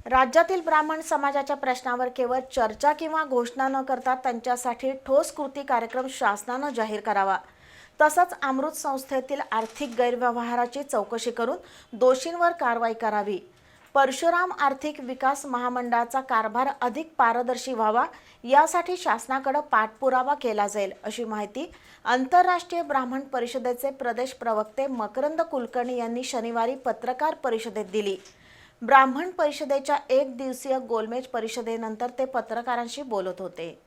राज्यातील ब्राह्मण समाजाच्या प्रश्नावर केवळ चर्चा किंवा घोषणा न करता त्यांच्यासाठी ठोस कृती कार्यक्रम शासनानं जाहीर करावा. तसंच अमृत संस्थेतील आर्थिक गैरव्यवहाराची चौकशी करून दोषींवर कारवाई करावी. परशुराम आर्थिक विकास महामंडळाचा कारभार अधिक पारदर्शी व्हावा यासाठी शासनाकडे पाठपुरावा केला जाईल, अशी माहिती आंतरराष्ट्रीय ब्राह्मण परिषदेचे प्रदेश प्रवक्ते मकरंद कुलकर्णी यांनी शनिवारी पत्रकार परिषदेत दिली. ब्राह्मण परिषदेच्या एक दिवसीय गोलमेज परिषदेनंतर ते पत्रकारांशी बोलत होते.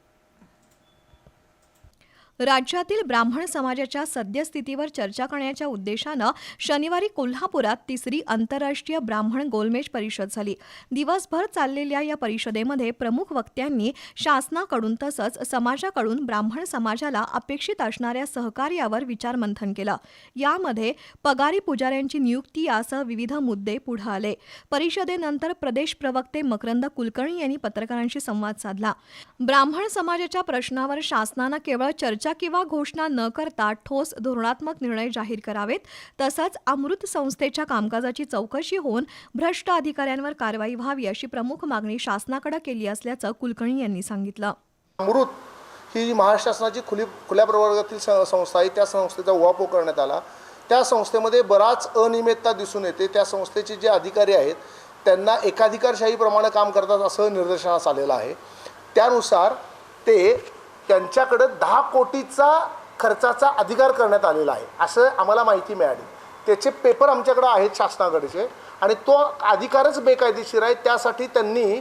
राज्यातील ब्राह्मण समाजाच्या सद्यस्थितीवर चर्चा करण्याच्या उद्देशानं शनिवारी कोल्हापुरात तिसरी आंतरराष्ट्रीय ब्राह्मण गोलमेज परिषद झाली. दिवसभर चाललेल्या या परिषदेमध्ये प्रमुख वक्त्यांनी शासनाकडून तसंच समाजाकडून ब्राह्मण समाजाला अपेक्षित असणाऱ्या सहकार्यावर विचारमंथन केलं. यामध्ये पगारी पुजाऱ्यांची नियुक्ती यासह विविध मुद्दे पुढे आले. परिषदेनंतर प्रदेश प्रवक्ते मकरंद कुलकर्णी यांनी पत्रकारांशी संवाद साधला. ब्राह्मण समाजाच्या प्रश्नावर शासनानं केवळ चर्चा किंवा घोषणा न करता ठोस धोरणात्मक निर्णय जाहीर करावेत. तसंच अमृत संस्थेच्या कामकाजाची चौकशी होऊन भ्रष्ट अधिकाऱ्यांवर कारवाई व्हावी अशी प्रमुख मागणी शासनाकडे केली असल्याचं कुलकर्णी यांनी सांगितलं. अमृत ही महाराष्ट्र शासनाची खुल्या प्रवर्गातील संस्था आहे. त्या संस्थेचा उहापोह करण्यात आला. त्या संस्थेमध्ये बराच अनियमितता दिसून येते. त्या संस्थेचे जे अधिकारी आहेत त्यांना एकाधिकारशाहीप्रमाणे काम करतात असं निदर्शनास आलेलं आहे. त्यानुसार त्यांच्याकडे 10 कोटीचा खर्चाचा अधिकार करण्यात आलेला आहे असं आम्हाला माहिती मिळाली. त्याचे पेपर आमच्याकडे आहेत शासनाकडचे आणि तो अधिकारच बेकायदेशीर आहे. त्यासाठी त्यांनी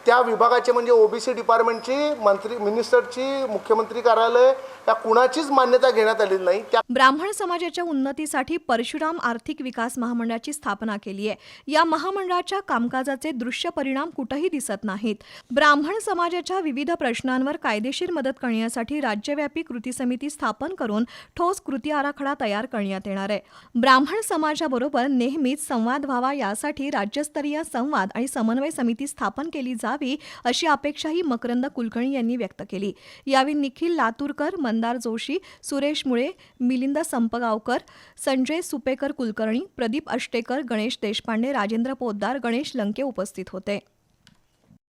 त्या विभागाचे म्हणजे ओबीसी डिपार्टमेंटची मिनिस्टरची मुख्यमंत्री कार्यालय या कुणाचीच मान्यता घेण्यात आलेली नाही. ब्राह्मण समाजाच्या उन्नतीसाठी परशुराम आर्थिक विकास महामंडळाची स्थापना केली आहे. या महामंडळाच्या कामकाजाचे दृश्य परिणाम कुठेही दिसत नाहीत. ब्राह्मण समाजाच्या विविध प्रश्नांवर कायदेशीर मदत करण्यासाठी राज्यव्यापी कृती समिती स्थापन करून ठोस कृती आराखडा तयार करण्यात येणार आहे. ब्राह्मण समाजाबरोबर नेहमीच संवाद व्हावा यासाठी राज्यस्तरीय संवाद आणि समन्वय समिती स्थापन केली जावी अशी अपेक्षाही मकरंद कुलकर्णी यांनी व्यक्त केली. यावेळी निखिल लातूरकर, मंदार जोशी, सुरेश मुळे, मिलिंद संपगावकर, संजय सुपेकर कुलकर्णी, प्रदीप अष्टेकर, गणेश देशपांडे, राजेंद्र पोद्दार, गणेश लंके उपस्थित होते.